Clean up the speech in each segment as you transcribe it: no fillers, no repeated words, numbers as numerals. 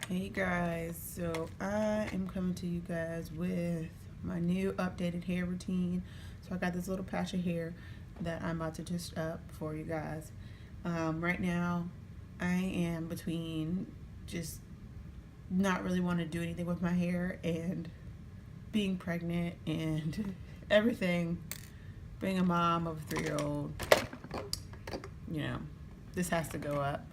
Hey guys, so I am coming to you guys with my new updated hair routine. So I got this little patch of hair that I'm about to twist up for you guys. Right now, I am between just not really want to do anything with my hair and being pregnant and everything. Being a mom of a 3-year-old, you know, this has to go up.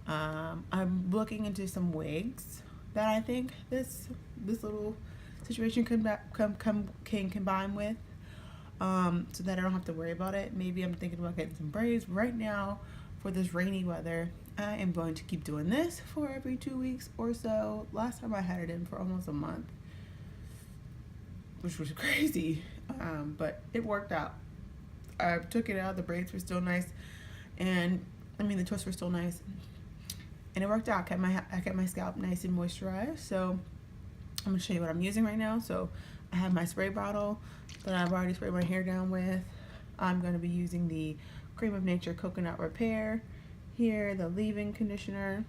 I'm looking into some wigs that I think this little situation can combine with, so that I don't have to worry about it. Maybe I'm thinking about getting some braids. Right now, for this rainy weather, I am going to keep doing this for every 2 weeks or so. Last time I had it in for almost a month, which was crazy, but it worked out. I took it out. The braids were still nice, and the twists were still nice. And it worked out. I kept my scalp nice and moisturized. So I'm gonna show you what I'm using right now. So I have my spray bottle that I've already sprayed my hair down with. I'm gonna be using the Cream of Nature Coconut Repair here, the leave-in conditioner,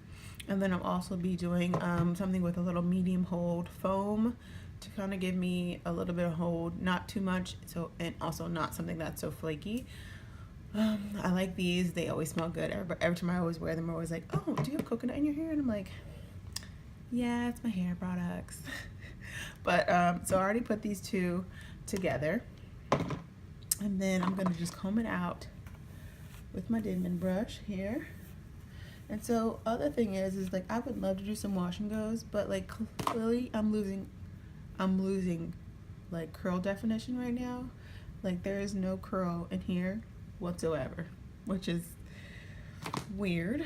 and then I'll also be doing something with a little medium hold foam to kind of give me a little bit of hold, not too much, so and also not something that's so flaky. I like these. They always smell good. Every time I always wear them, I'm always like, oh, do you have coconut in your hair? And I'm like, yeah, it's my hair products. But so I already put these two together. And then I'm going to just comb it out with my Denman brush here. And so other thing is like I would love to do some wash and goes, but like clearly I'm losing like curl definition right now. Like there is no curl in here whatsoever, which is weirder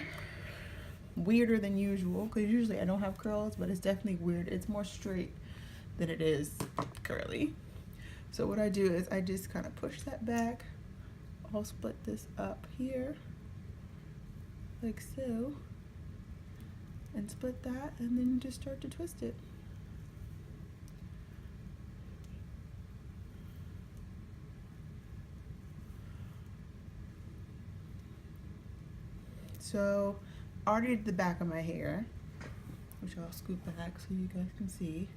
than usual, because usually I don't have curls, but it's definitely weird. It's more straight than it is curly. So what I do is I just kind of push that back. I'll split this up here like so, and split that, and then just start to twist it. So I already did the back of my hair, which I'll scoop back so you guys can see.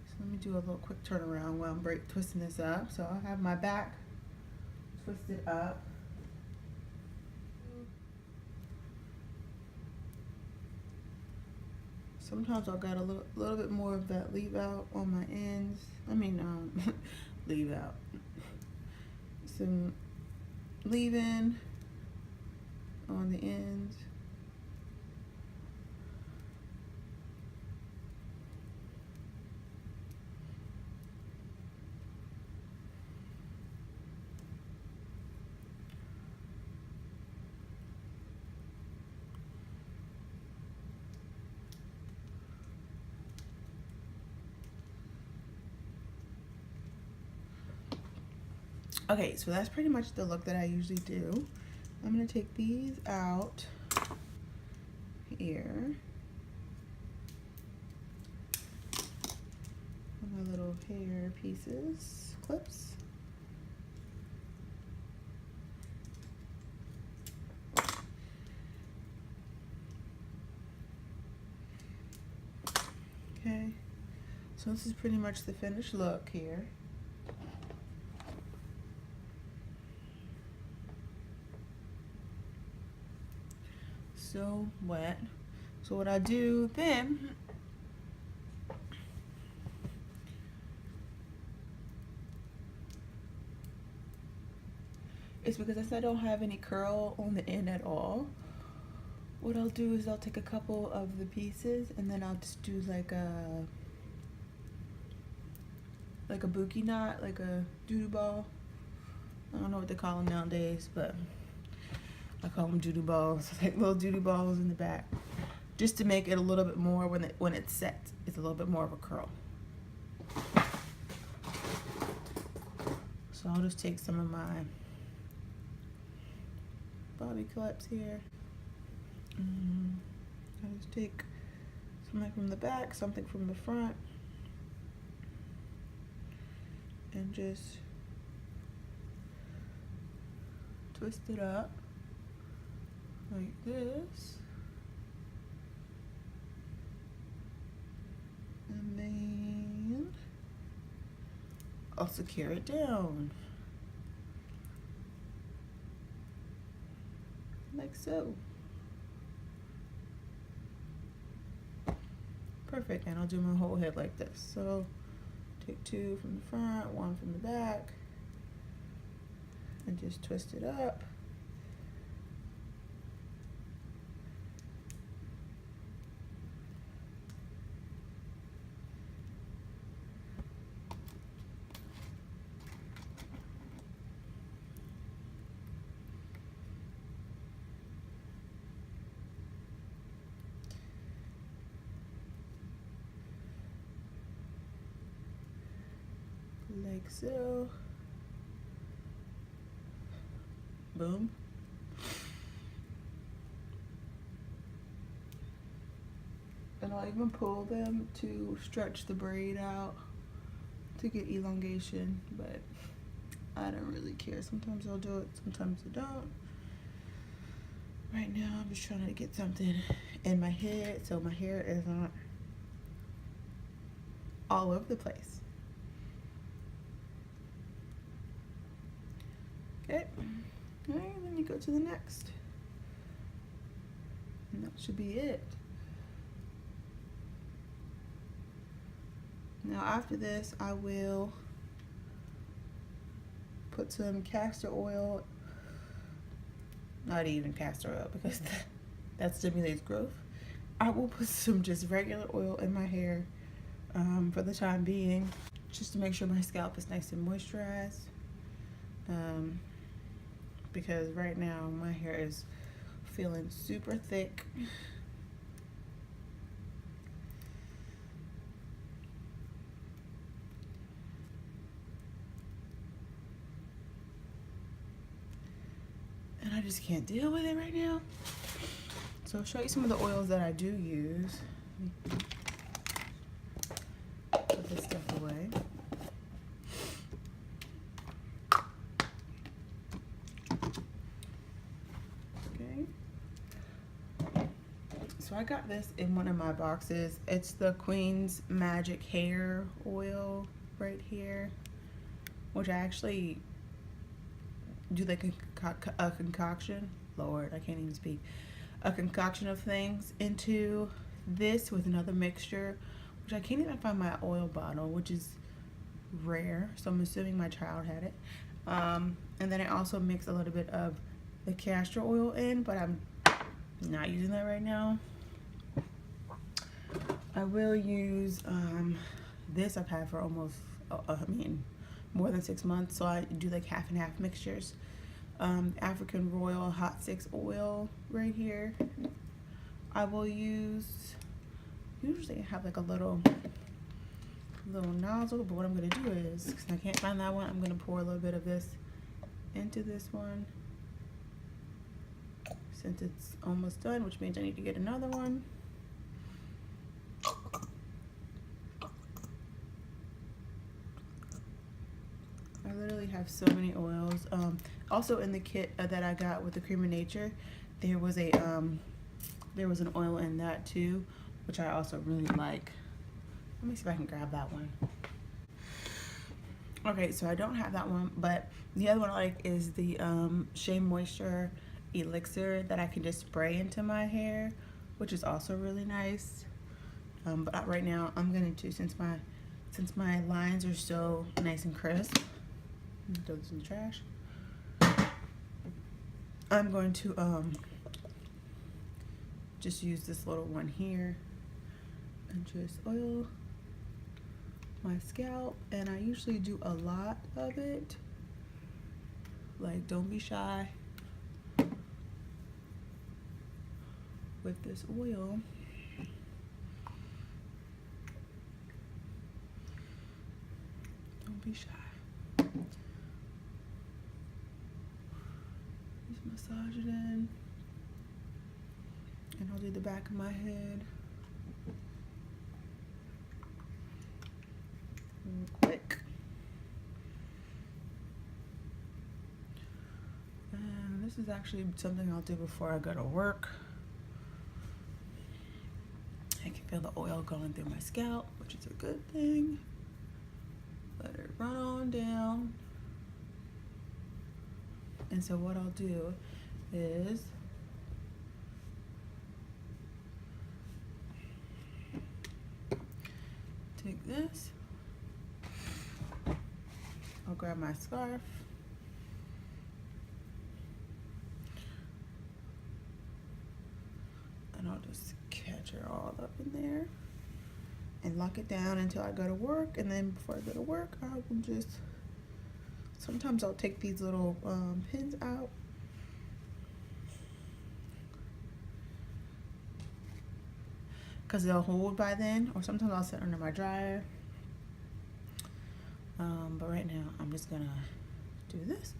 So let me do a little quick turnaround while I'm twisting this up. So I'll have my back twisted up. Sometimes I've got a little bit more of that leave out on my ends. Leave out. Some leave in on the ends. Okay, so that's pretty much the look that I usually do. I'm gonna take these out here. My little hair pieces, clips. Okay, so this is pretty much the finished look here. So wet. So what I do then is, because I don't have any curl on the end at all, what I'll do is I'll take a couple of the pieces and then I'll just do like a bookie knot, like a doo-doo ball. I don't know what they call them nowadays, but I call them doo-doo balls, like little doo-doo balls in the back, just to make it a little bit more, when it's set, it's a little bit more of a curl. So I'll just take some of my bobby clips here. I'll just take something from the back, something from the front, and just twist it up like this. I'll secure it down. Like so. Perfect, and I'll do my whole head like this. So take 2 from the front, 1 from the back, and just twist it up. Like so. Boom. And I'll even pull them to stretch the braid out to get elongation, but I don't really care. Sometimes I'll do it, sometimes I don't. Right now I'm just trying to get something in my head so my hair is not all over the place. Okay, all right, then you go to the next. And that should be it. Now after this, I will put some castor oil, not even castor oil because that stimulates growth. I will put some just regular oil in my hair for the time being, just to make sure my scalp is nice and moisturized. Because right now my hair is feeling super thick. And I just can't deal with it right now. So I'll show you some of the oils that I do use. Put this stuff away. So I got this in one of my boxes. It's the Queen's Magic Hair Oil right here, which I actually do like a concoction. Lord, I can't even speak. A concoction of things into this with another mixture, which I can't even find my oil bottle, which is rare. So I'm assuming my child had it. And then I also mix a little bit of the castor oil in, but I'm not using that right now. I will use this. I've had for almost, more than 6 months. So I do like half and half mixtures. African Royal Hot 6 oil right here. I will use, usually I have like a little nozzle, but what I'm gonna do is, because I can't find that one, I'm gonna pour a little bit of this into this one. Since it's almost done, which means I need to get another one. I literally have so many oils. Also in the kit that I got with the Cream of Nature, there was an oil in that too, which I also really like. Let me see if I can grab that one. Okay, so I don't have that one, but the other one I like is the Shea Moisture Elixir that I can just spray into my hair, which is also really nice. But right now I'm going to, since my lines are so nice and crisp, throw this in the trash. I'm going to just use this little one here and just oil my scalp. And I usually do a lot of it. Like, don't be shy with this oil. Don't be shy. Just massage it in. And I'll do the back of my head real quick. And this is actually something I'll do before I go to work. I can feel the oil going through my scalp, which is a good thing. let it run on down. And so what I'll do is take this, I'll grab my scarf, and I'll just catch her all up in there and lock it down until I go to work. And then before I go to work, I will just, sometimes I'll take these little pins out. Because they'll hold by then, or sometimes I'll sit under my dryer. But right now I'm just gonna do this,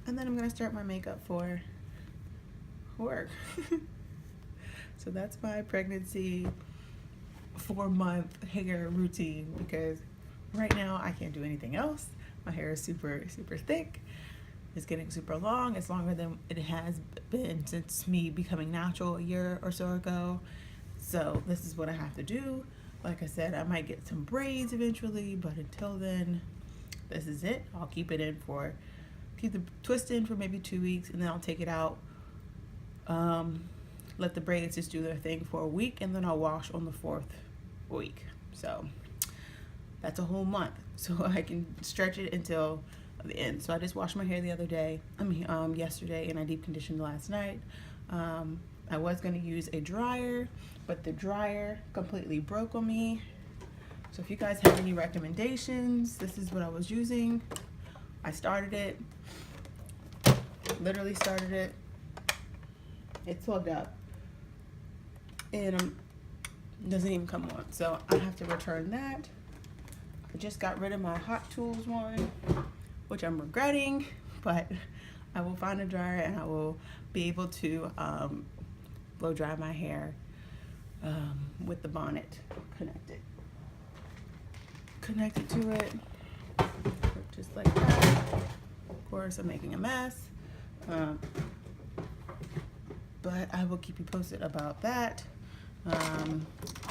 and then I'm gonna start my makeup for work. So that's my pregnancy 4-month hair routine, because right now I can't do anything else. My hair is super thick. It's getting super long. It's longer than it has been since me becoming natural a year or so ago. So this is what I have to do. Like I said, I might get some braids eventually, but until then, this is it. I'll keep the twist in for maybe 2 weeks, and then I'll take it out. Let the braids just do their thing for a week, and then I'll wash on the 4th week. So that's a whole month. So I can stretch it until the end. So I just washed my hair the other day, yesterday, and I deep conditioned last night. I was gonna use a dryer, but the dryer completely broke on me. So if you guys have any recommendations, this is what I was using. I started it, literally started it. It's plugged up, and it doesn't even come on. So I have to return that. I just got rid of my Hot Tools one, which I'm regretting, but I will find a dryer and I will be able to blow dry my hair with the bonnet connected to it, just like that. Of course, I'm making a mess, but I will keep you posted about that.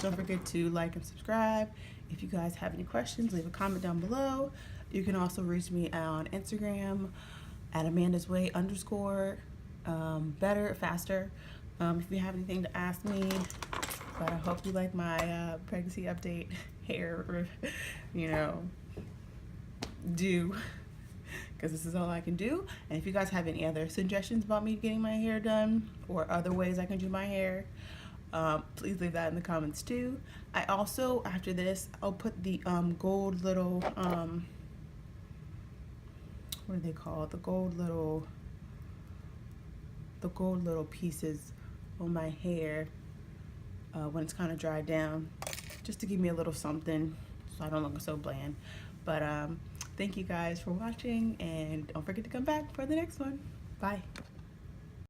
Don't forget to like and subscribe. If you guys have any questions, leave a comment down below. You can also reach me on Instagram at AmandasWay_, better, faster. If you have anything to ask me. But I hope you like my pregnancy update hair, do, because this is all I can do. And if you guys have any other suggestions about me getting my hair done, or other ways I can do my hair, please leave that in the comments too. I also, after this, I'll put the gold little, what are they called? The gold little pieces on my hair when it's kind of dried down, just to give me a little something so I don't look so bland. But thank you guys for watching, and don't forget to come back for the next one. Bye.